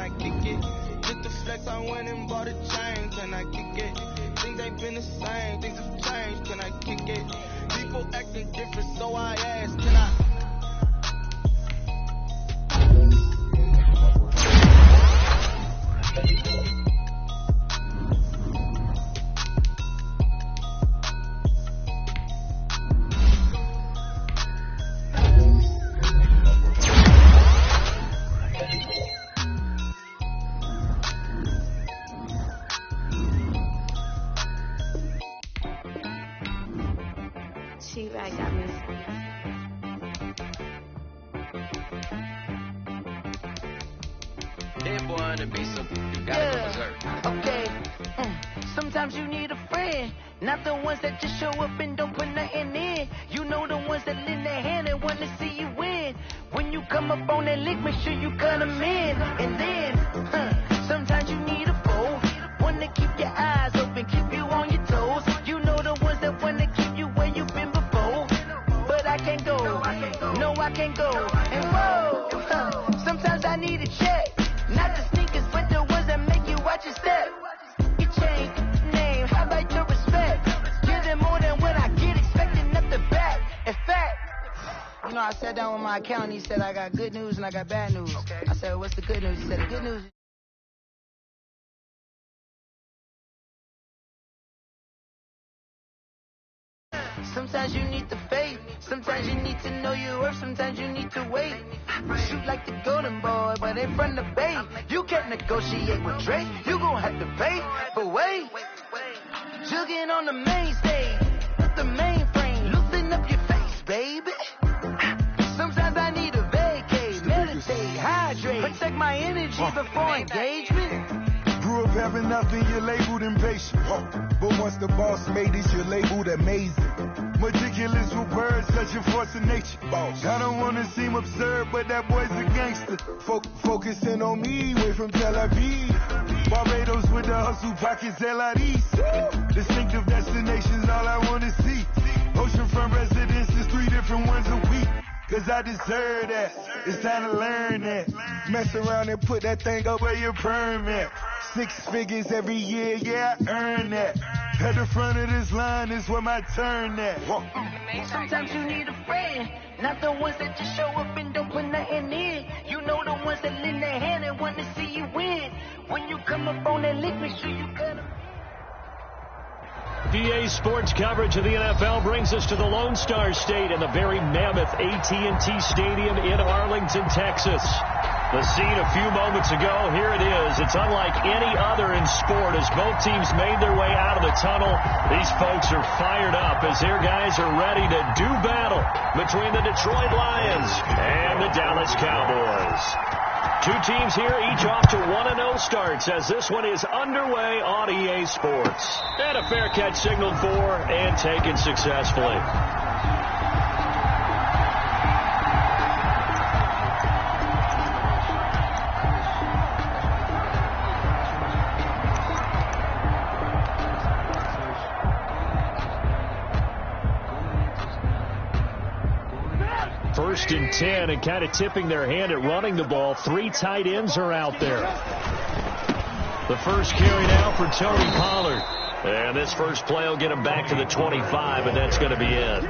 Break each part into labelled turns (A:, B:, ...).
A: I kick it? Just the flex, I went and bought a chain, can I kick it? Things ain't been the same, things have changed, can I kick it? People acting different, so I asked, can I?
B: I got me.
C: That boy to be some, you gotta go berserk.
D: Okay. Sometimes you need a friend, not the ones that just show up and don't put nothing in. You know the ones that lend their hand and want to see you win. When you come up on that lick, make sure you cut them in. And then, sometimes you need a foe, one to keep your eyes open, keep you on your toes. You know the ones that want to keep you where you've been before. But I can't go, no I can't go. And whoa, sometimes I need a check, not the sneakers, but the ones that make you watch your step. You change name, how about your respect? Give them more than what I get, expecting nothing back. In fact, you know, I sat down with my accountant, he said I got good news and I got bad news. I said, what's the good news? He said, the good news. Sometimes you need the faith, sometimes you need to know your worth, sometimes you need to wait. Shoot like the golden boy, but in front of the bay. You can't negotiate with Drake, you gon' have to pay. But wait, jugging on the main stage, with the mainframe, loosen up your face, baby. Sometimes I need a vacate, meditate, hydrate, protect my energy before engagement.
E: Grew up having nothing, you're labeled impatient. But once the boss made it, you're labeled amazing. Meticulous with words, such a force of nature. I don't wanna seem absurd, but that boy's a gangster. Focusing on me, way from Tel Aviv. Barbados with the hustle pockets, LIDs. Distinctive destinations, all I wanna see. Oceanfront residences, 3 different ones a week. Cause I deserve that, it's time to learn that. Mess around and put that thing up where your permit. 6 figures every year, yeah, I earn that. At the front of this line is where my turn at.
D: Sometimes you need a friend, not the ones that just show up and don't put nothing in. You know the ones that lend their hand and want to see you win. When you come up on that lick, make sure you cut them.
F: PA Sports coverage of the NFL brings us to the Lone Star State and the very mammoth AT&T Stadium in Arlington, Texas. The scene a few moments ago, here it is. It's unlike any other in sport as both teams made their way out of the tunnel. These folks are fired up as their guys are ready to do battle between the Detroit Lions and the Dallas Cowboys. 2 teams here, each off to 1-0 starts as this one is underway on EA Sports. And a fair catch signaled for and taken successfully. First and 10 and kind of tipping their hand at running the ball. 3 tight ends are out there. The first carry now for Tony Pollard. And this first play will get him back to the 25, and that's going to be it.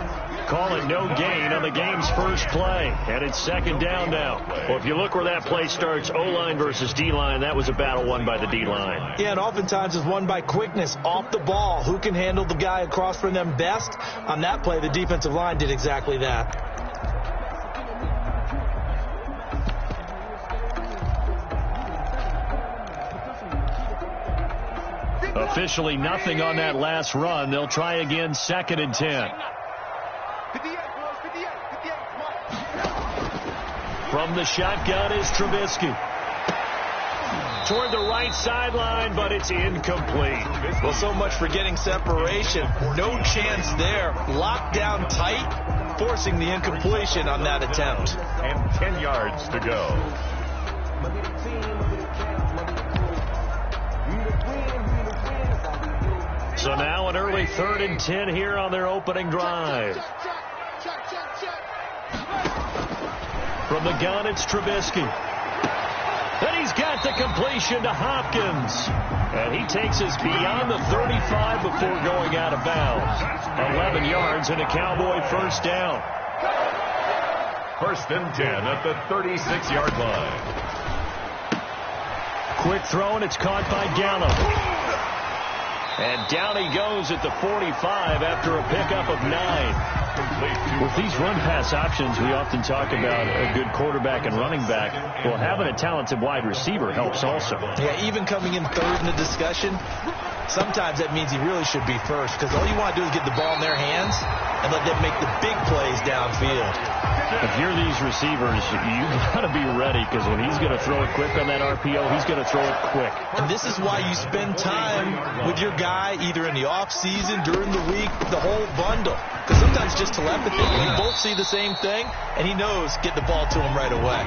F: Call it no gain on the game's first play. And it's 2nd down now. Well, if you look where that play starts, O-line versus D-line, that was a battle won by the D-line.
G: Yeah, and oftentimes it's won by quickness off the ball. Who can handle the guy across from them best? On that play, the defensive line did exactly that.
F: Officially nothing on that last run. They'll try again, 2nd and 10. From the shotgun is Trubisky. Toward the right sideline, but it's incomplete.
G: Well, so much for getting separation. No chance there. Locked down tight, forcing the incompletion on that attempt.
H: And 10 yards to go.
F: So now an early 3rd and 10 here on their opening drive. From the gun, it's Trubisky. And he's got the completion to Hopkins. And he takes us beyond the 35 before going out of bounds. 11 yards and a Cowboy first down.
H: 1st and 10 at the 36-yard line.
F: Quick throw, and it's caught by Gallup. And down he goes at the 45 after a pickup of 9. With these run-pass options, we often talk about a good quarterback and running back. Well, having a talented wide receiver helps also.
G: Yeah, even coming in third in the discussion, sometimes that means he really should be first, because all you want to do is get the ball in their hands and let them make the big plays downfield.
F: If you're these receivers, you got to be ready, because when he's going to throw it quick on that RPO, he's going to throw it quick.
G: And this is why you spend time with your guy either in the off-season, during the week, the whole bundle. Because sometimes just telepathy. You both see the same thing, and he knows get the ball to him right away.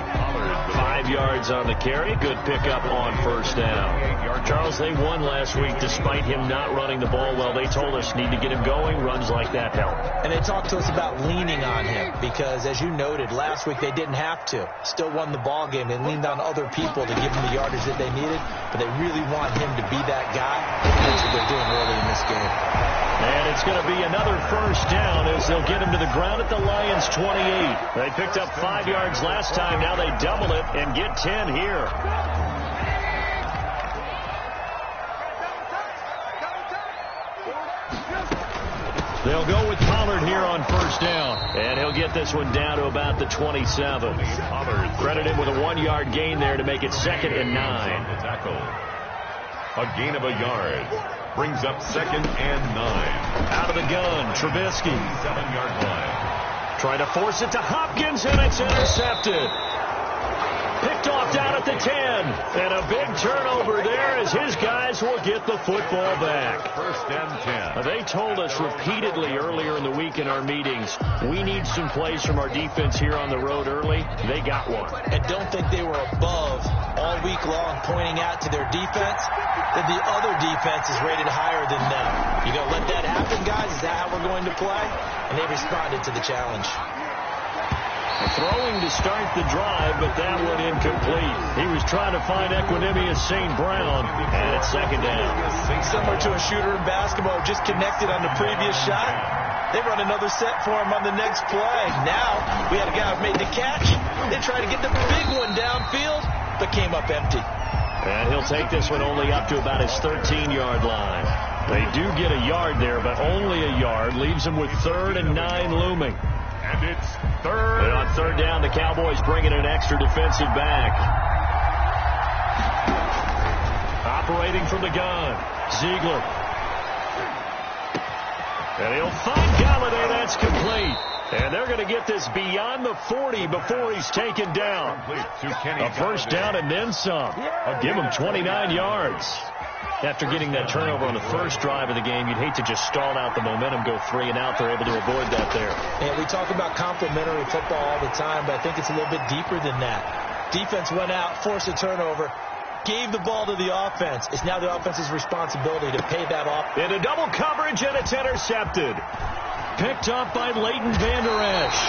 F: 5 yards on the carry. Good pickup on first down. Charles, they won last week despite him not running the ball well. They told us need to get him going. Runs like that help.
G: And they talked to us about leaning on him because, as you noted, last week they didn't have to. Still won the ball game. They leaned on other people to give them the yardage that they needed, but they really want him to be that guy. That's what they're doing early in this game.
F: And it's going to be another first down as they'll get him to the ground at the Lions' 28. They picked up 5 yards last time. Now they double it and get 10 here. They'll go with Pollard here on first down. And he'll get this one down to about the 27. Pollard credited with a 1-yard gain there to make it 2nd and 9.
H: A gain of a yard. Brings up 2nd and 9.
F: Out of the gun, Trubisky.
H: 7-yard line.
F: Trying to force it to Hopkins, and it's intercepted. Picked off down at the 10. And a big turnover there as his guys will get the football back.
H: 1st and 10.
F: They told us repeatedly earlier in the week in our meetings, we need some plays from our defense here on the road early. They got one.
G: And don't think they were above all week long pointing out to their defense that the other defense is rated higher than them. You going to let that happen, guys? Is that how we're going to play? And they responded to the challenge.
F: Throwing to start the drive, but that one incomplete. He was trying to find Equanimous St. Brown, and it's 2nd down.
G: Similar to a shooter in basketball, just connected on the previous shot. They run another set for him on the next play. Now, we had a guy who made the catch. They tried to get the big one downfield, but came up empty.
F: And he'll take this one only up to about his 13-yard line. They do get a yard there, but only a yard. Leaves him with 3rd and 9 looming.
H: And it's 3rd.
F: And on 3rd down, the Cowboys bring in an extra defensive back. Operating from the gun, Ziegler. And he'll find Galladay. That's complete. And they're going to get this beyond the 40 before he's taken down. A first down and then some. I'll give him 29 yards. After getting that turnover on the first drive of the game, you'd hate to just stall out the momentum, go 3 and out. They're able to avoid that there.
G: And we talk about complementary football all the time, but I think it's a little bit deeper than that. Defense went out, forced a turnover, gave the ball to the offense. It's now the offense's responsibility to pay that off.
F: Into double coverage, and it's intercepted. Picked up by Leighton Vander Esch.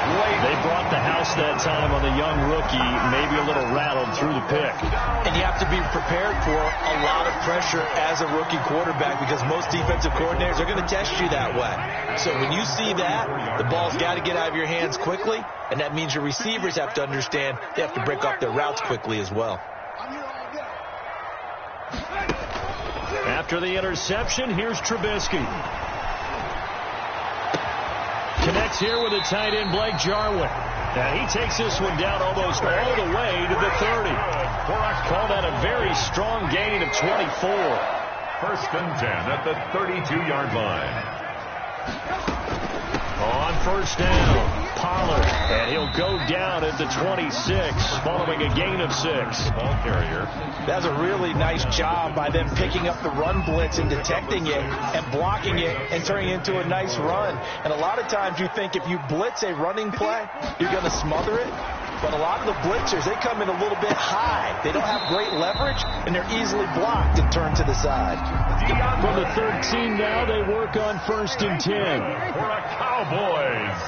F: They brought the house that time on the young rookie, maybe a little rattled through the pick.
G: And you have to be prepared for a lot of pressure as a rookie quarterback because most defensive coordinators are going to test you that way. So when you see that, the ball's got to get out of your hands quickly, and that means your receivers have to understand they have to break off their routes quickly as well.
F: After the interception, here's Trubisky. Connects here with a tight end, Blake Jarwin. And he takes this one down almost all the way to the 30. Call that a very strong gain of 24.
H: 1st and 10 at the 32-yard line.
F: On first down, Pollard. And he'll go down at the 26, following a gain of 6.
H: Ball carrier.
G: That's a really nice job by them picking up the run blitz and detecting it and blocking it and turning it into a nice run. And a lot of times you think if you blitz a running play, you're going to smother it. But a lot of the blitzers, they come in a little bit high. They don't have great leverage, and they're easily blocked and turned to the side.
F: From the 13 now, they work on 1st and 10.
H: For a Cowboys.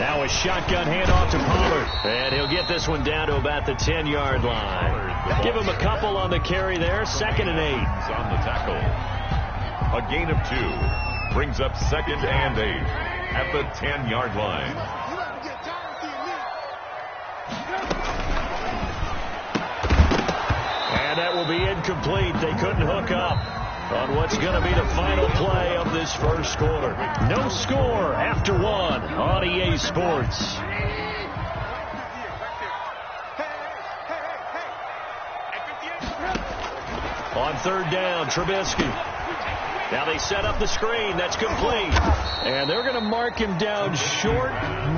F: Now a shotgun handoff to Pollard. And he'll get this one down to about the 10-yard line. Give him a couple on the carry there. 2nd and 8.
H: On the tackle. A gain of 2. Brings up 2nd and 8 at the 10-yard line.
F: And that will be incomplete. They couldn't hook up on what's going to be the final play of this first quarter. No score after 1 on EA Sports. On 3rd down, Trubisky. Now they set up the screen. That's complete. And they're going to mark him down short,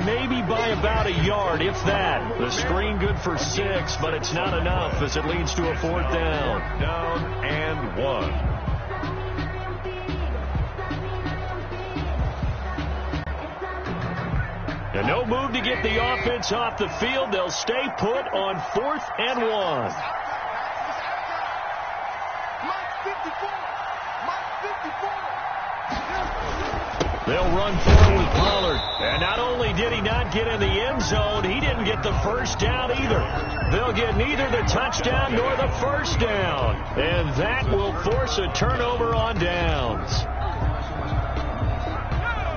F: maybe by about a yard, if that. The screen good for 6, but it's not enough as it leads to a 4th down.
H: Down and 1.
F: And no move to get the offense off the field. They'll stay put on 4th and 1. They'll run forward with Pollard. And not only did he not get in the end zone, he didn't get the first down either. They'll get neither the touchdown nor the first down. And that will force a turnover on downs.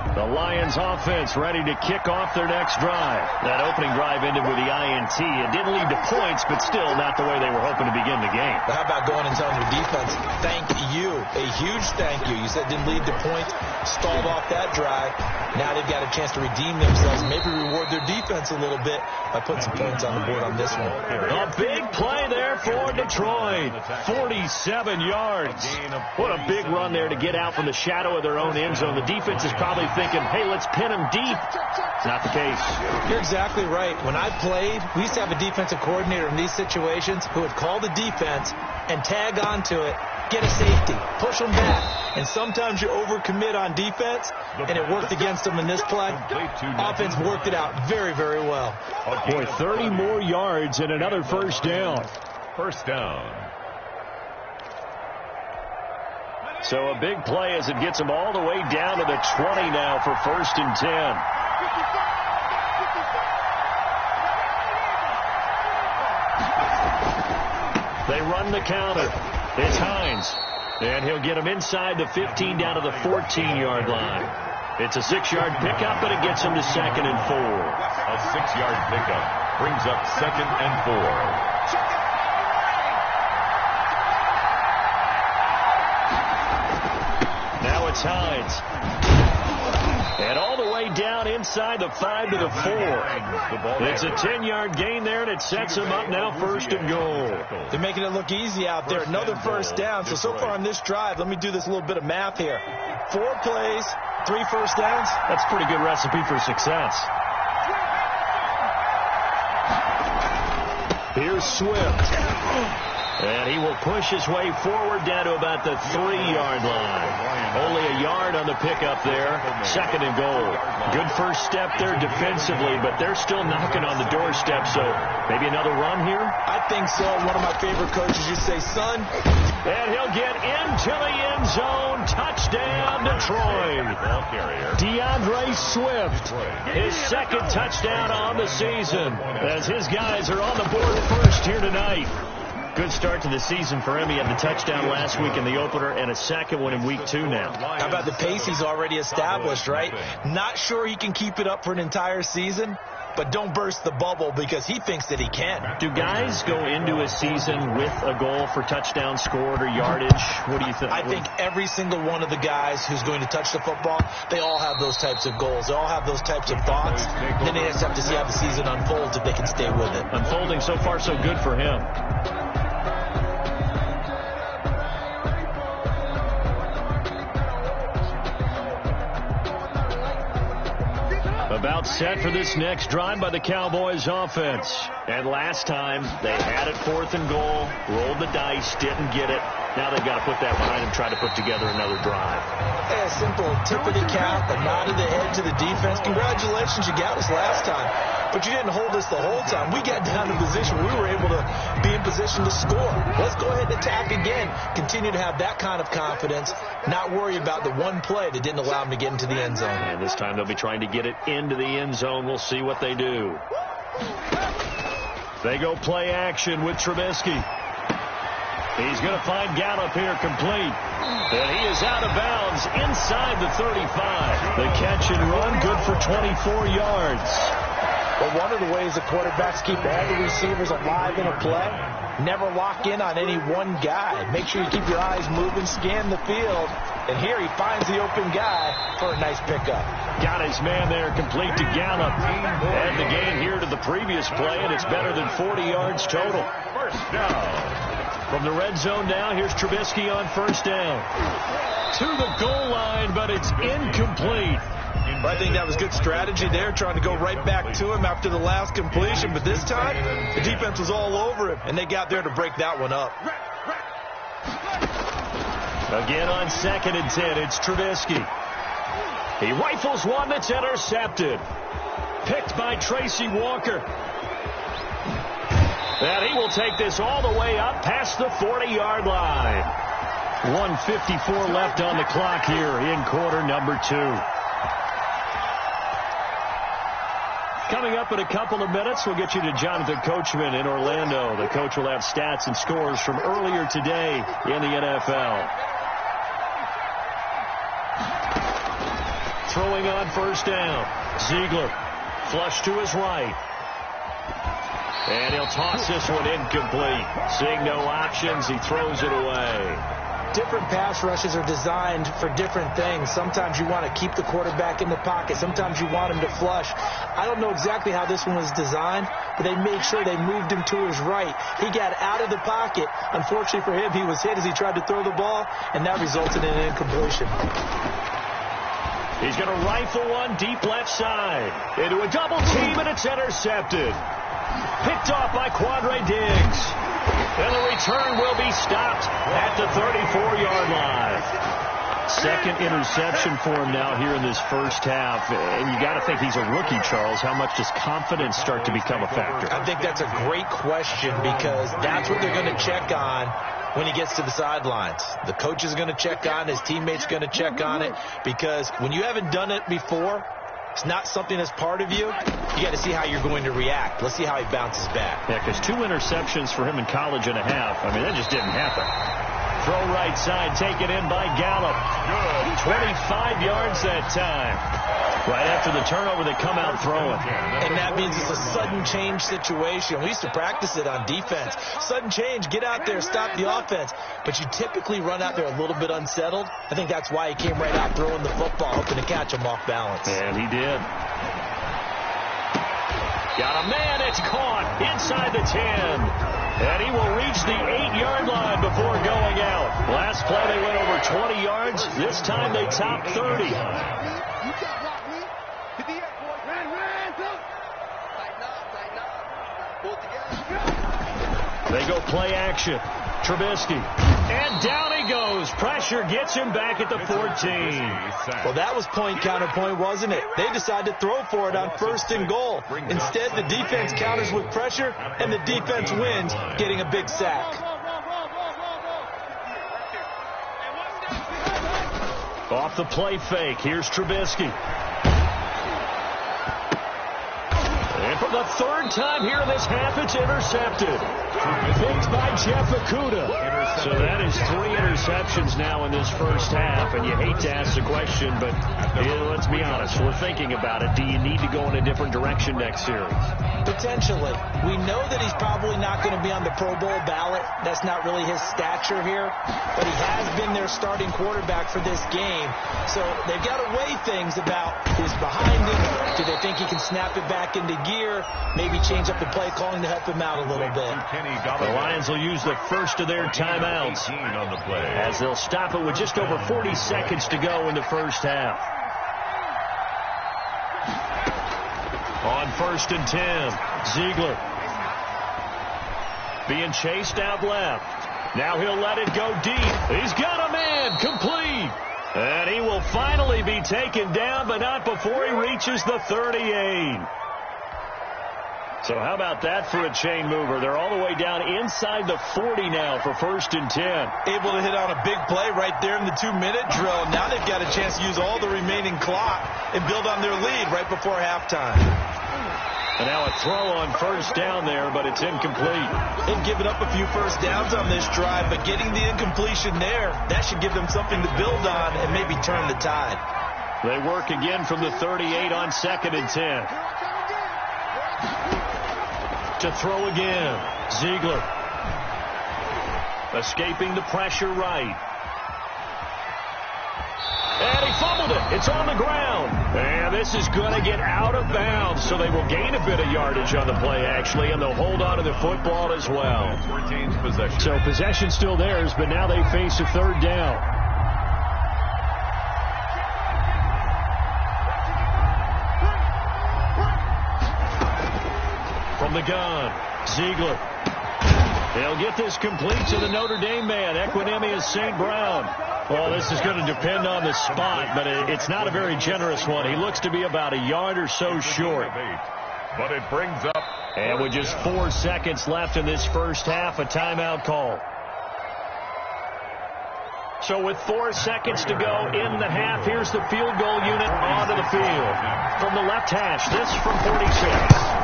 F: The Lions offense ready to kick off their next drive. That opening drive ended with the INT. It didn't lead to points, but still not the way they were hoping to begin the game.
G: But how about going and telling your defense, thank you, a huge thank you. You said it didn't lead to points, stalled off that drive. Now they've got a chance to redeem themselves, maybe reward their defense a little bit by putting some points on the board on this one.
F: A big play there for Detroit. 47 yards. What a big run there to get out from the shadow of their own end zone. The defense is probably thinking, hey, let's pin them deep. It's not the case.
G: You're exactly right. When I played, we used to have a defensive coordinator in these situations who would call the defense and tag onto it, get a safety, push them back. And sometimes you overcommit on defense, and it worked against them in this play. Offense worked it out very, very well.
F: Boy, 30 more yards and another first down.
H: First down.
F: So a big play as it gets them all the way down to the 20 now for 1st and 10. They run the counter. It's Hines. And he'll get him inside the 15 down to the 14-yard line. It's a 6-yard pickup, but it gets him to 2nd and 4.
H: A 6-yard pickup brings up 2nd and 4.
F: Now it's Hines. And all the way down inside the 5 to the 4. It's a 10-yard gain there, and it sets them up now 1st and goal.
G: They're making it look easy out there. Another first down. So far on this drive, let me do this little bit of math here. 4 plays, 3 first downs.
F: That's a pretty good recipe for success. Here's Swift. And he will push his way forward down to about the 3-yard line. Only a yard on the pickup there. 2nd and goal. Good first step there defensively, but they're still knocking on the doorstep, so maybe another run here?
G: I think so. One of my favorite coaches used to say, son.
F: And he'll get into the end zone. Touchdown, Detroit. DeAndre Swift, his 2nd touchdown on the season, as his guys are on the board first here tonight. Good start to the season for him. He had the touchdown last week in the opener and a 2nd one in week 2 now.
G: How about the pace he's already established, right? Not sure he can keep it up for an entire season, but don't burst the bubble because he thinks that he can.
F: Do guys go into a season with a goal for touchdown scored or yardage? What do you think?
G: I think every single one of the guys who's going to touch the football, they all have those types of goals. They all have those types of thoughts. Then they just have to see how the season unfolds if they can stay with it.
F: Unfolding so far so good for him. About set for this next drive by the Cowboys offense. And last time, they had it 4th and goal, rolled the dice, didn't get it. Now they've got to put that behind them, try to put together another drive.
G: A simple tip of the cap, a nod of the head to the defense. Congratulations, you got us last time. But you didn't hold us the whole time. We got down to a position where we were able to be in position to score. Let's go ahead and attack again. Continue to have that kind of confidence, not worry about the one play that didn't allow them to get into the end zone.
F: And this time they'll be trying to get it into the end zone. We'll see what they do. They go play action with Trubisky. He's going to find Gallup here complete. And he is out of bounds inside the 35. The catch and run good for 24 yards.
G: Well, one of the ways the quarterbacks keep all the receivers alive in a play, never lock in on any one guy. Make sure you keep your eyes moving, scan the field. And here he finds the open guy for a nice pickup.
F: Got his man there complete to Gallup. And the gain here to the previous play, and it's better than 40 yards total.
H: First down.
F: From the red zone now, here's Trubisky on first down. To the goal line, but it's incomplete.
G: I think that was good strategy there, trying to go right back to him after the last completion. But this time, the defense was all over him, and they got there to break that one up.
F: Again on 2nd and 10, it's Trubisky. He rifles one that's intercepted. Picked by Tracy Walker. And he will take this all the way up past the 40-yard line. 1:54 left on the clock here in quarter number 2. Coming up in a couple of minutes, we'll get you to Jonathan Coachman in Orlando. The coach will have stats and scores from earlier today in the NFL. Throwing on first down. Ziegler, flush to his right. And he'll toss this one incomplete. Seeing no options, he throws it away.
G: Different pass rushes are designed for different things. Sometimes you want to keep the quarterback in the pocket. Sometimes you want him to flush. I don't know exactly how this one was designed, but they made sure they moved him to his right. He got out of the pocket. Unfortunately for him, he was hit as he tried to throw the ball, and that resulted in an incompletion.
F: He's going to rifle one deep left side. Into a double team, and it's intercepted. Picked off by Quandre Diggs. And the return will be stopped at the 34-yard line. Second interception for him now here in this first half. And you got to think he's a rookie, Charles. How much does confidence start to become a factor?
G: I think that's a great question because that's what they're going to check on when he gets to the sidelines. The coach is going to check on it. His teammates going to check on it because when you haven't done it before, it's not something that's part of you. You got to see how you're going to react. Let's see how he bounces back.
F: Yeah, because 2 interceptions for him in college and a half. I mean, that just didn't happen. Throw right side, taken in by Gallup. 25 yards that time. Right after the turnover, they come out throwing.
G: And that means it's a sudden change situation. We used to practice it on defense. Sudden change, get out there, stop the offense. But you typically run out there a little bit unsettled. I think that's why he came right out throwing the football, hoping to catch him off balance.
F: And he did. Got a man, it's caught inside the 10. And he will reach the 8-yard line before going out. Last play they went over 20 yards. This time they top 30. They go play action. Trubisky. And down he goes. Pressure gets him back at the 14.
G: Well, that was point counterpoint, wasn't it? They decided to throw for it on first and goal. Instead, the defense counters with pressure, and the defense wins, getting a big sack.
F: Off the play fake. Here's Trubisky. And for the 3rd time here in this half, it's intercepted. Picked by Jeff Okudah. So that is 3 interceptions now in this first half. And you hate to ask the question, but let's be honest. We're thinking about it. Do you need to go in a different direction next series?
G: Potentially. We know that he's probably not going to be on the Pro Bowl ballot. That's not really his stature here. But he has been their starting quarterback for this game. So they've got to weigh things about who's behind him. Do they think he can snap it back into gear? Maybe change up the play calling to help him out a little bit.
F: The Lions will use the first of their timeouts as they'll stop it with just over 40 seconds to go in the first half. On 1st and 10, Ziegler being chased out left. Now he'll let it go deep. He's got a man, complete. And he will finally be taken down, but not before he reaches the 38. So how about that for a chain mover? They're all the way down inside the 40 now for 1st and 10.
G: Able to hit on a big play right there in the 2-minute drill. Now they've got a chance to use all the remaining clock and build on their lead right before halftime.
F: And now a throw on 1st down there, but it's incomplete.
G: They've given up a few first downs on this drive, but getting the incompletion there, that should give them something to build on and maybe turn the tide.
F: They work again from the 38 on 2nd and 10. To throw again. Ziegler. Escaping the pressure right. And he fumbled it. It's on the ground. And this is going to get out of bounds, so they will gain a bit of yardage on the play, actually, and they'll hold on to the football as well.
H: Retains possession.
F: So possession still theirs, but now they face a 3rd down. From the gun, Ziegler. They'll get this complete to the Notre Dame man, Equinemius St. Brown. Well, this is going to depend on the spot, but it's not a very generous one. He looks to be about a yard or so short.
H: But it brings up.
F: And with just 4 seconds left in this first half, a timeout call. So with 4 seconds to go in the half, here's the field goal unit onto the field. From the left hash, this from 46.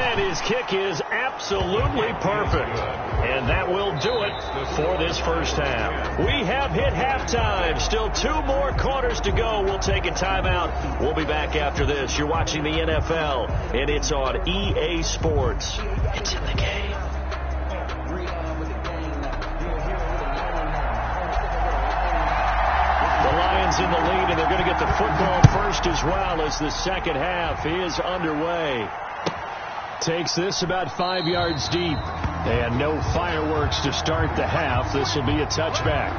F: And his kick is absolutely perfect. And that will do it for this first half. We have hit halftime. Still 2 more quarters to go. We'll take a timeout. We'll be back after this. You're watching the NFL, and it's on EA Sports. It's in the game. The Lions in the lead, and they're going to get the football first as well as the second half is underway. Takes this about 5 yards deep. And no fireworks to start the half. This will be a touchback.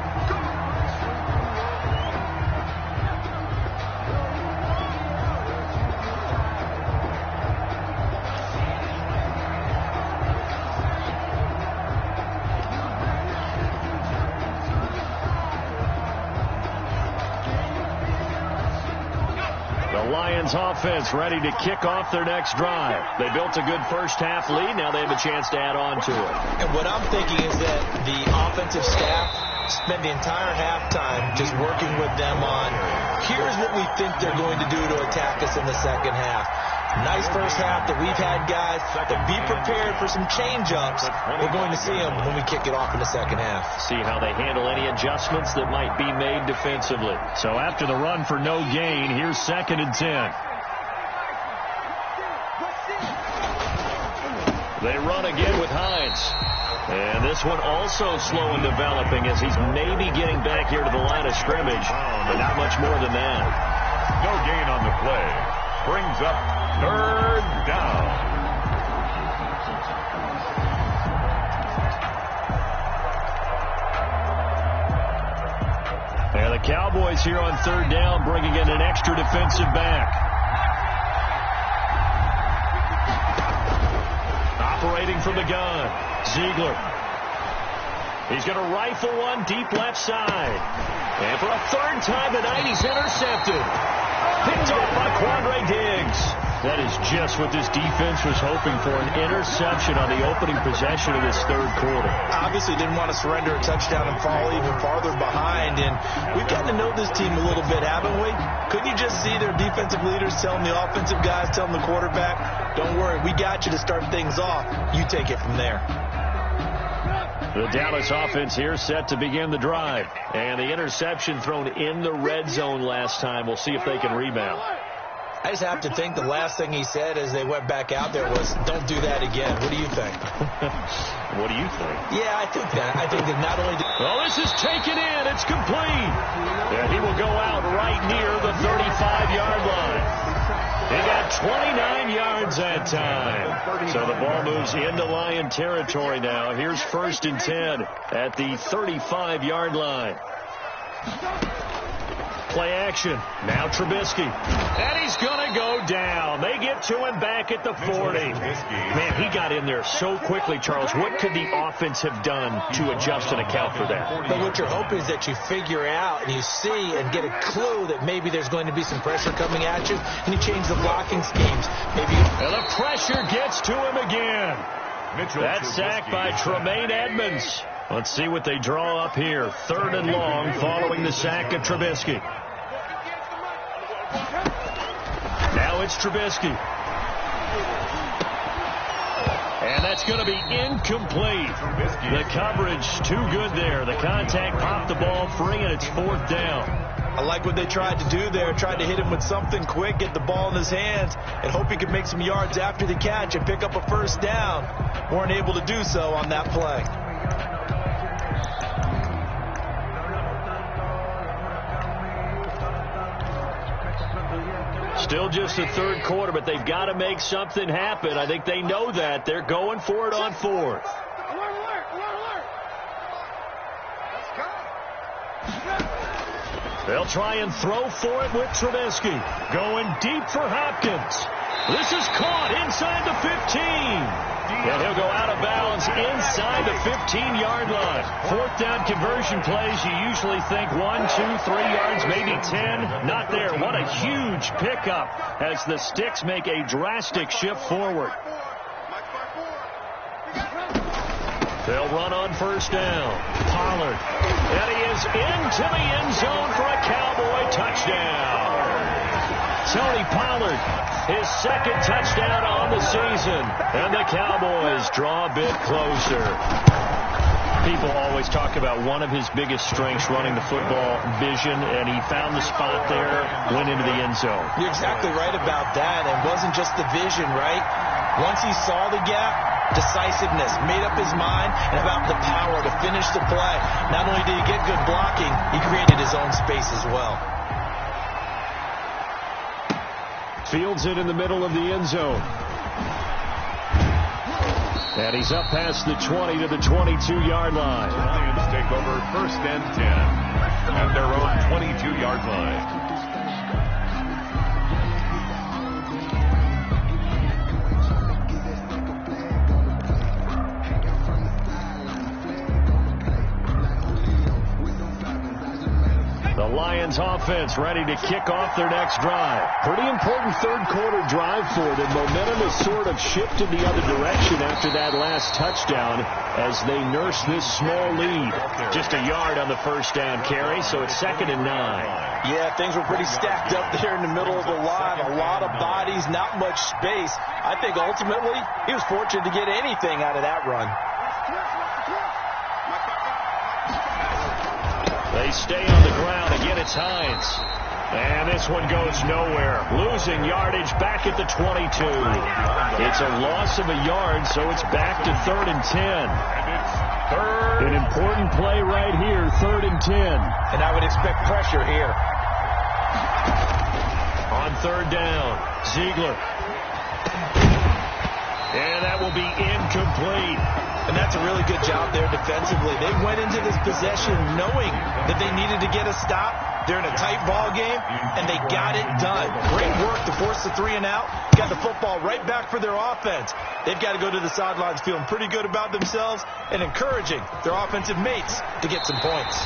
F: Lions offense ready to kick off their next drive. They built a good first half lead. Now they have a chance to add on to it.
G: And what I'm thinking is that the offensive staff spent the entire halftime just working with them on, here's what we think they're going to do to attack us in the second half. Nice first half that we've had, guys, but be prepared for some change-ups. We're going to see them when we kick it off in the second half.
F: See how they handle any adjustments that might be made defensively. So after the run for no gain, here's 2nd and 10. They run again with Hines. And this one also slow in developing as he's maybe getting back here to the line of scrimmage, but not much more than that.
H: No gain on the play. Brings up 3rd down.
F: And the Cowboys here on 3rd down, bringing in an extra defensive back. Operating from the gun, Ziegler. He's going to rifle one deep left side. And for a 3rd time tonight, he's intercepted. Picked off by Quandre Diggs. That is just what this defense was hoping for, an interception on the opening possession of this 3rd quarter.
G: Obviously didn't want to surrender a touchdown and fall even farther behind, and we've gotten to know this team a little bit, haven't we? Couldn't you just see their defensive leaders telling the offensive guys, telling the quarterback, don't worry, we got you to start things off. You take it from there.
F: The Dallas offense here set to begin the drive. And the interception thrown in the red zone last time. We'll see if they can rebound.
G: I just have to think the last thing he said as they went back out there was, don't do that again. What do you think?
F: What do you think?
G: Yeah, I think that. I think that not only...
F: Oh, this is taken in. It's complete. And he will go out right near the 35-yard line. He got 29 yards that time. So the ball moves into Lion territory now. Here's 1st and 10 at the 35-yard line. Play action. Now Trubisky. And he's going to go down. They get to him back at the 40. Man, he got in there so quickly, Charles. What could the offense have done to adjust and account for that?
G: But what you're hoping is that you figure out and you see and get a clue that maybe there's going to be some pressure coming at you, and you change the blocking schemes.
F: And the pressure gets to him again. That sack by Tremaine Edmonds. Let's see what they draw up here. 3rd and long following the sack of Trubisky. Now it's Trubisky. And that's going to be incomplete. The coverage too good there. The contact popped the ball free, and it's 4th down.
G: I like what they tried to do there. Tried to hit him with something quick, get the ball in his hands, and hope he could make some yards after the catch and pick up a 1st down. Weren't able to do so on that play.
F: Still just the 3rd quarter, but they've got to make something happen. I think they know that. They're going for it on 4th. They'll try and throw for it with Trubisky. Going deep for Hopkins. This is caught inside the 15. And he'll go out of bounds inside the 15-yard line. 4th down conversion plays, you usually think 1, 2, 3 yards, maybe 10. Not there. What a huge pickup as the Sticks make a drastic shift forward. They'll run on 1st down. Pollard. And he is into the end zone for a Cowboy touchdown. Tony Pollard, his 2nd touchdown on the season. And the Cowboys draw a bit closer. People always talk about one of his biggest strengths, running the football, vision, and he found the spot there, went into the end zone.
G: You're exactly right about that. It wasn't just the vision, right? Once he saw the gap, decisiveness, made up his mind, and about the power to finish the play. Not only did he get good blocking, he created his own space as well.
F: Fields it in the middle of the end zone. And he's up past the 20 to the 22-yard line.
H: The Lions take over 1st and 10 at their own 22-yard line.
F: The Lions offense ready to kick off their next drive. Pretty important 3rd quarter drive for them. Momentum has sort of shifted the other direction after that last touchdown as they nurse this small lead. Just a yard on the 1st down carry, so it's 2nd and 9.
G: Yeah, things were pretty stacked up there in the middle of the line. A lot of bodies, not much space. I think ultimately he was fortunate to get anything out of that run.
F: They stay on the ground. Again, it's Hines. And this one goes nowhere. Losing yardage back at the 22. It's a loss of a yard, so it's back to 3rd and 10. An important play right here, 3rd and 10.
G: And I would expect pressure here.
F: On 3rd down, Ziegler. And that will be incomplete.
G: And that's a really good job there defensively. They went into this possession knowing that they needed to get a stop. They're in a tight ball game, and they got it done. Great work to force the 3 and out. Got the football right back for their offense. They've got to go to the sidelines feeling pretty good about themselves and encouraging their offensive mates to get some points.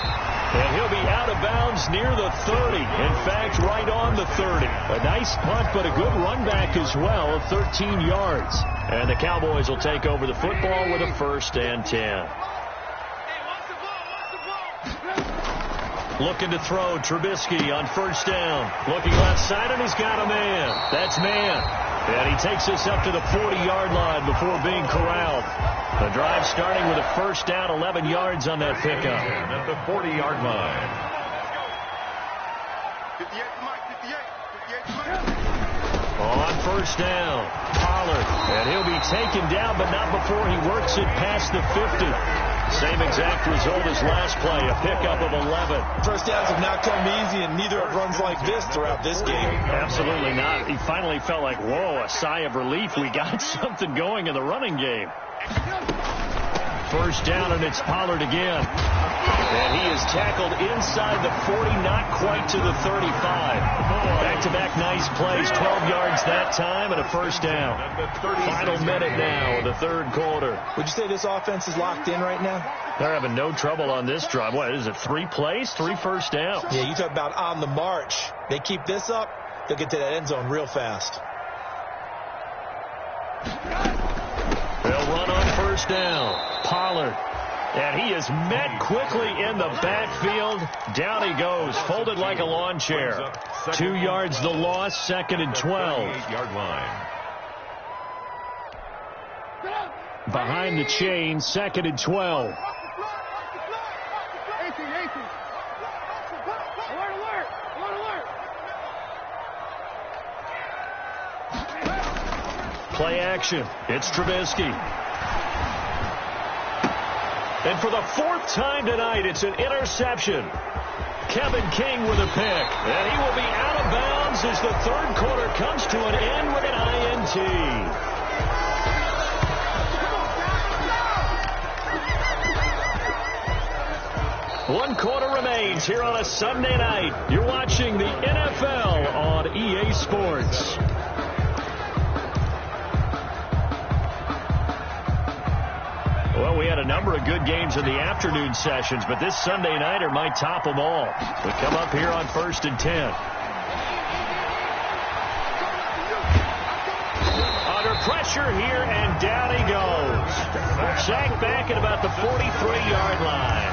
F: And he'll be out of bounds near the 30. In fact, right on the 30. A nice punt, but a good run back as well of 13 yards. And the Cowboys will take over the football with a 1st and 10. Looking to throw, Trubisky on 1st down. Looking left side, and he's got a man. That's man. And he takes us up to the 40-yard line before being corralled. The drive starting with a 1st down, 11 yards on that pickup.
H: At the 40-yard line.
F: On 1st down, Pollard. And he'll be taken down, but not before he works it past the 50. Same exact result as last play, a pickup of 11.
G: 1st downs have not come easy, and neither have runs like this throughout this game.
F: Absolutely not. He finally felt like, whoa, a sigh of relief. We got something going in the running game. first down, and it's Pollard again. And he is tackled inside the 40, not quite to the 35. Back-to-back nice plays, 12 yards that time, and a first down. Final minute now of the third quarter.
G: Would you say this offense is locked in right now?
F: They're having no trouble on this drive. What is it, 3 plays, 3 first downs?
G: Yeah, you talk about on the march. They keep this up, they'll get to that end zone real fast.
F: They'll run on first down. Pollard. And he is met quickly in the backfield. Down he goes, folded like a lawn chair. 2 yards the loss, 2nd and 12.
H: 8-yard line.
F: Behind the chain, 2nd and 12. Play action. It's Trubisky. And for the 4th time tonight, it's an interception. Kevin King with a pick. And he will be out of bounds as the third quarter comes to an end with an INT. One quarter remains here on a Sunday night. You're watching the NFL on EA Sports. Well, we had a number of good games in the afternoon sessions, but this Sunday nighter might top them all. We come up here on 1st and 10. Under pressure here, and down he goes. Sacked back at about the 43-yard line.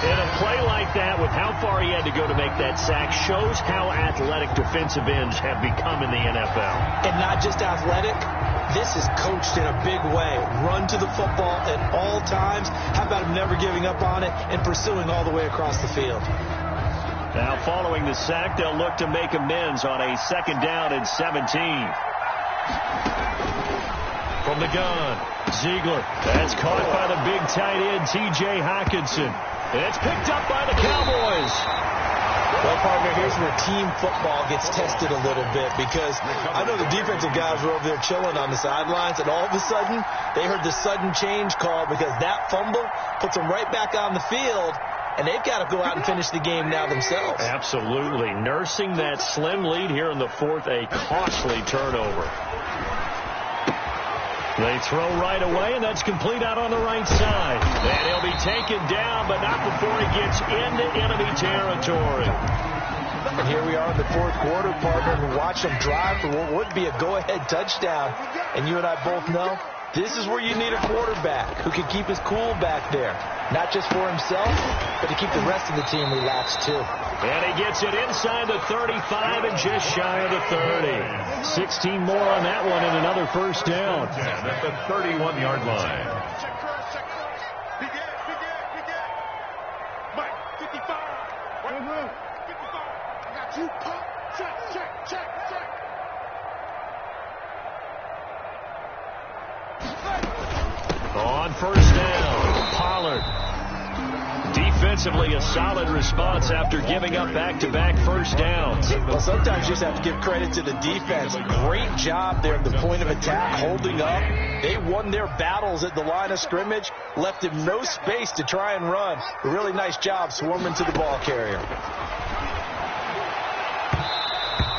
F: And a play like that, with how far he had to go to make that sack, shows how athletic defensive ends have become in the NFL.
G: And not just athletic. This is coached in a big way. Run to the football at all times. How about him never giving up on it and pursuing all the way across the field?
F: Now, following the sack, they'll look to make amends on a 2nd down and 17. From the gun, Ziegler. That's caught by the big tight end, T.J. Hockenson. It's picked up by the Cowboys.
G: Well, partner, here's where team football gets tested a little bit, because I know the defensive guys were over there chilling on the sidelines, and all of a sudden, they heard the sudden change call because that fumble puts them right back on the field, and they've got to go out and finish the game now themselves.
F: Absolutely. Nursing that slim lead here in the 4th, a costly turnover. They throw right away, and that's complete out on the right side. And he'll be taken down, but not before he gets into enemy territory.
G: And here we are in the 4th quarter, partner, and watch them drive for what would be a go-ahead touchdown. And you and I both know this is where you need a quarterback who can keep his cool back there. Not just for himself, but to keep the rest of the team relaxed, too.
F: And he gets it inside the 35 and just shy of the 30. 16 more on that one and another first down.
H: And at the 31-yard line.
A: Mike, 55. 55. I got you. Check.
F: On first down, Pollard. Defensively, a solid response after giving up back-to-back first downs.
G: Well, sometimes you just have to give credit to the defense. Great job there at the point of attack, holding up. They won their battles at the line of scrimmage, left him no space to try and run. A really nice job swarming to the ball carrier.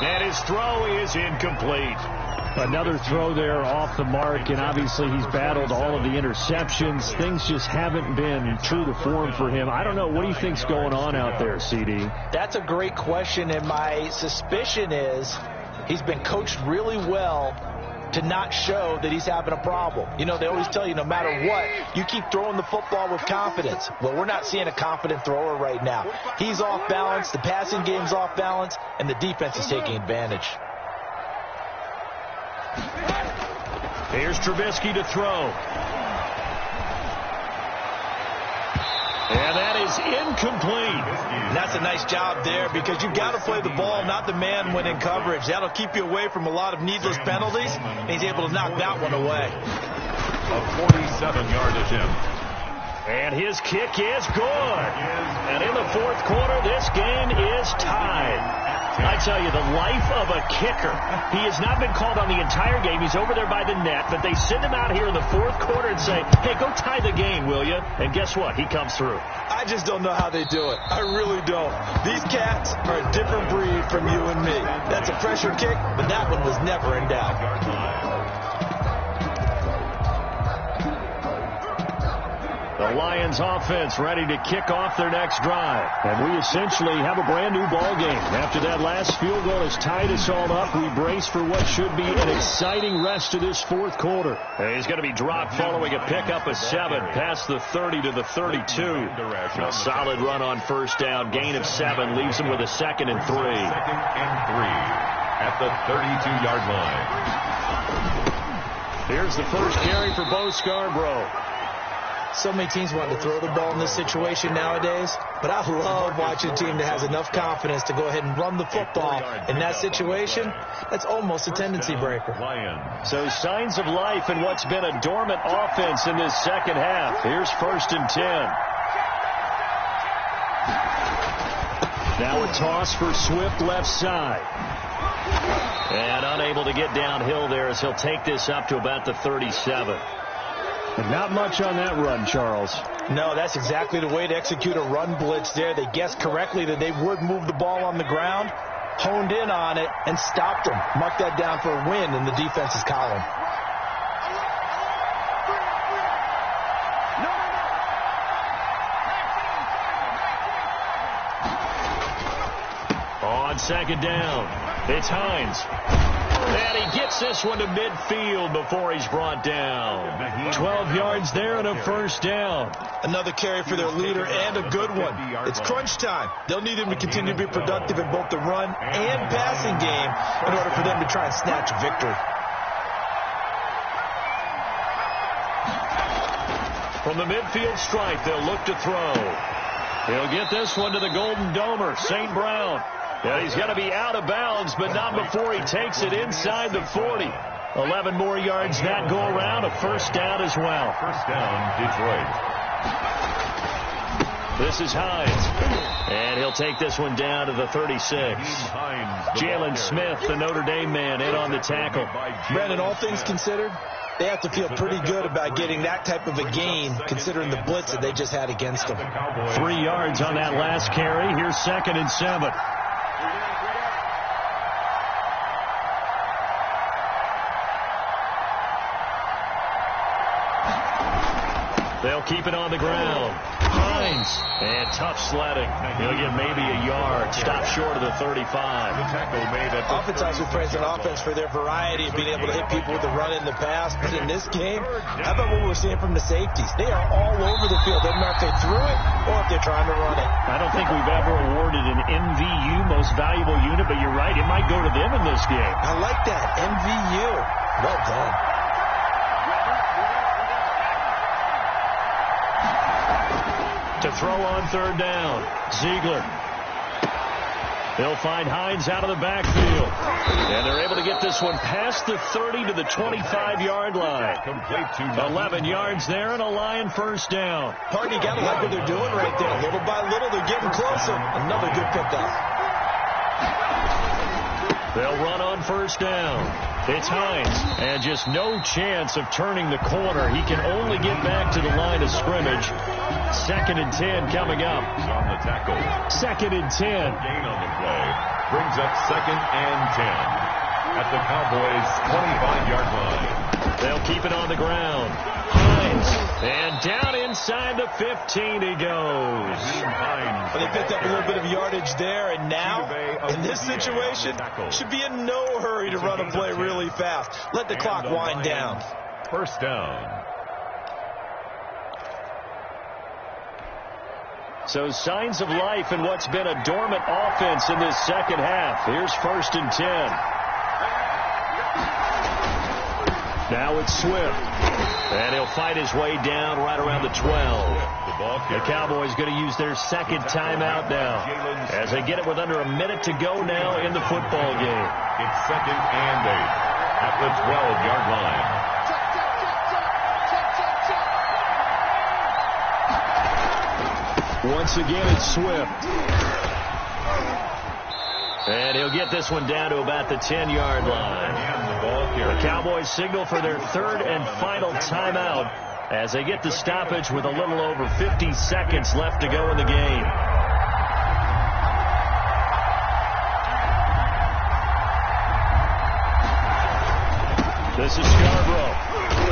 F: And his throw is incomplete.
B: Another throw there off the mark, and obviously he's battled all of the interceptions. Things just haven't been true to form for him. I don't know. What do you think's going on out there, CD?
G: That's a great question, and my suspicion is he's been coached really well to not show that he's having a problem. You know, they always tell you no matter what, you keep throwing the football with confidence. Well, we're not seeing a confident thrower right now. He's off balance, the passing game's off balance, and the defense is taking advantage.
F: Here's Trubisky to throw. And that is incomplete.
G: That's a nice job there, because you've got to play the ball, not the man when in coverage. That'll keep you away from a lot of needless penalties, and he's able to knock that one away.
H: A 47-yard attempt.
F: And his kick is good. And in the 4th quarter, this game is tied. I tell you, the life of a kicker. He has not been called on the entire game. He's over there by the net, but they send him out here in the fourth quarter and say, hey, go tie the game, will you? And guess what? He comes through.
G: I just don't know how they do it. I really don't. These cats are a different breed from you and me. That's a pressure kick, but that one was never in doubt.
F: The Lions offense ready to kick off their next drive. And we essentially have a brand new ball game. After that last field goal has tied us all up, we brace for what should be an exciting rest of this fourth quarter. He's going to be dropped following a pickup of 7 past the 30 to the 32. A solid run on first down. Gain of 7 leaves him with a 2nd and 3.
H: 2nd and 3 at the 32-yard line.
F: Here's the first carry for Bo Scarborough.
G: So many teams want to throw the ball in this situation nowadays, but I love watching a team that has enough confidence to go ahead and run the football. In that situation, that's almost a tendency breaker.
F: So signs of life in what's been a dormant offense in this second half. Here's 1st and 10. Now a toss for Swift left side. And unable to get downhill there as he'll take this up to about the 37.
B: And not much on that run, Charles.
G: No, that's exactly the way to execute a run blitz there. They guessed correctly that they would move the ball on the ground, honed in on it, and stopped them. Mark that down for a win in the defense's column.
F: On 2nd down, it's Hines. And he gets this one to midfield before he's brought down. 12 yards there and a 1st down.
G: Another carry for their leader and a good one. It's crunch time. They'll need him to continue to be productive in both the run and passing game in order for them to try and snatch a victory.
F: From the midfield stripe, they'll look to throw. He'll get this one to the Golden Domer, St. Brown. Yeah, he's going to be out of bounds, but not before he takes it inside the 40. 11 more yards that go around, a 1st down as well.
H: 1st down, Detroit.
F: This is Hines, and he'll take this one down to the 36. Jalen Smith, the Notre Dame man, in on the tackle.
G: Brandon, all things considered, they have to feel pretty good about getting that type of a gain, considering the blitz that they just had against them.
F: 3 yards on that last carry. Here's 2nd and 7. They'll keep it on the ground. Hines, and tough sledding. He'll get maybe a yard. Stop short of the 35.
G: Oftentimes we praise an offense for their variety of being able to hit people with the run in the pass. But in this game, how about what we're seeing from the safeties? They are all over the field. Doesn't matter if they threw it or if they're trying to run it.
F: I don't think we've ever awarded an MVU, most valuable unit, but you're right. It might go to them in this game.
G: I like that. MVU. Well done.
F: To throw on 3rd down, Ziegler. They'll find Hines out of the backfield. And they're able to get this one past the 30 to the 25-yard line. 11 yards there and a Lion 1st down.
G: Party, got to like what they're doing right there. Little by little, they're getting closer. Another good pickup.
F: They'll run on 1st down. It's Hines, and just no chance of turning the corner. He can only get back to the line of scrimmage. 2nd and 10 coming up.
H: On the tackle.
F: 2nd and 10.
H: Gain on the play. Brings up 2nd and 10 at the Cowboys' 25-yard line.
F: They'll keep it on the ground. Hines, and down inside the 15 he goes.
G: Well, they picked up a little bit of yardage there, and now, in this situation, should be in no hurry to run a play really fast. Let the clock wind down.
H: 1st down.
F: So signs of life in what's been a dormant offense in this second half. Here's 1st and 10. Now it's Swift. And he'll fight his way down right around the 12. The Cowboys going to use their 2nd timeout now as they get it with under a minute to go now in the football game.
H: It's 2nd and 8 at the 12-yard line.
F: Once again, it's Swift. And he'll get this one down to about the 10-yard line. The Cowboys signal for their third and final timeout as they get the stoppage with a little over 50 seconds left to go in the game. This is Scarborough.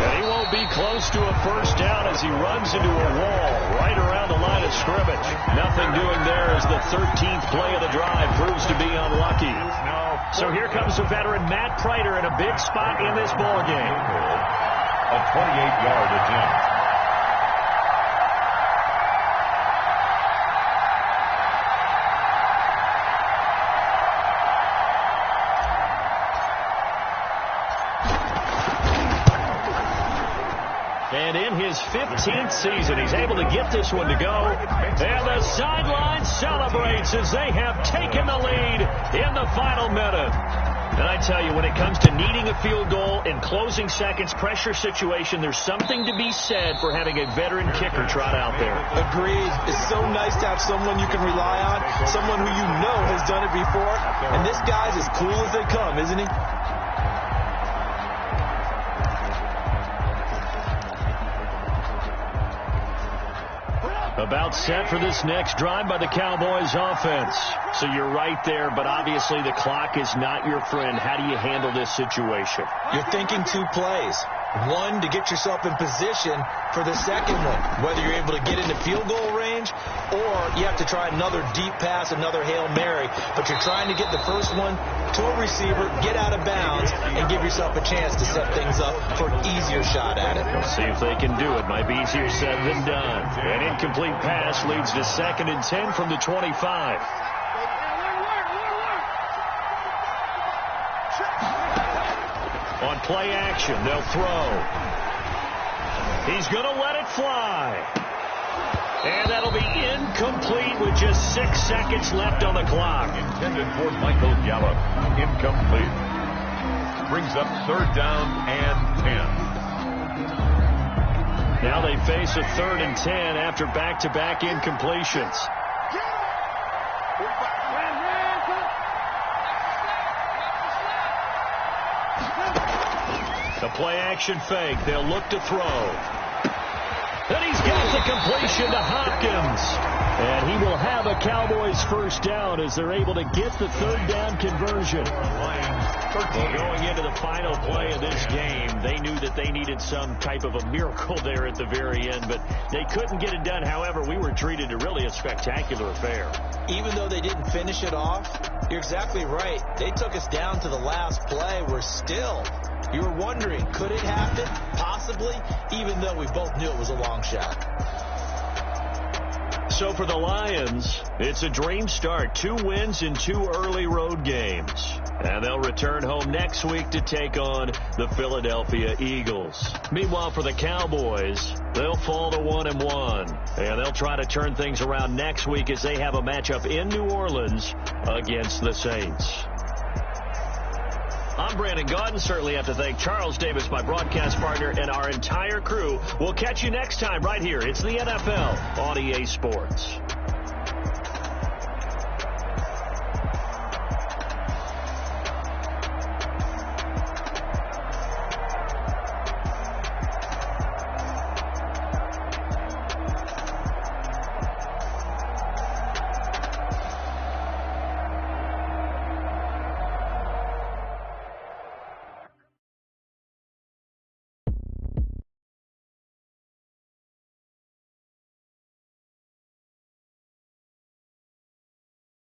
F: And he won't be close to a first down as he runs into a wall right around the line of scrimmage. Nothing doing there as the 13th play of the drive proves to be unlucky. So here comes the veteran Matt Prater in a big spot in this ball game.
H: A 28-yard attempt.
F: And in his 15th season, he's able to get this one to go. And the sideline celebrates as they have taken the lead in the final minute. And I tell you, when it comes to needing a field goal in closing seconds, pressure situation, there's something to be said for having a veteran kicker trot out there.
G: Agreed. It's so nice to have someone you can rely on, someone who you know has done it before. And this guy's as cool as they come, isn't he?
F: About set for this next drive by the Cowboys offense. So you're right there, but obviously the clock is not your friend. How do you handle this situation?
G: You're thinking two plays. One, to get yourself in position for the second one, whether you're able to get into field goal range or you have to try another deep pass, another Hail Mary. But you're trying to get the first one to a receiver, get out of bounds, and give yourself a chance to set things up for an easier shot at it.
F: We'll see if they can do it. Might be easier said than done. An incomplete pass leads to 2nd and 10 from the 25. On play action, they'll throw. He's going to let it fly. And that'll be incomplete with just 6 seconds left on the clock.
H: Intended for Michael Gallup. Incomplete. Brings up 3rd down and 10.
F: Now they face a 3rd and 10 after back-to-back incompletions. The play-action fake. They'll look to throw. And he's got the completion to Hopkins. And he will have a Cowboys first down as they're able to get the 3rd down conversion. Well, going into the final play of this game, they knew that they needed some type of a miracle there at the very end, but they couldn't get it done. However, we were treated to really a spectacular affair.
G: Even though they didn't finish it off, you're exactly right. They took us down to the last play. We're still... You were wondering, could it happen? Possibly, even though we both knew it was a long shot.
F: So for the Lions, it's a dream start. 2 wins in 2 early road games. And they'll return home next week to take on the Philadelphia Eagles. Meanwhile, for the Cowboys, they'll fall to 1-1. And they'll try to turn things around next week as they have a matchup in New Orleans against the Saints. I'm Brandon Gaudin. Certainly have to thank Charles Davis, my broadcast partner, and our entire crew. We'll catch you next time right here. It's the NFL on EA Sports.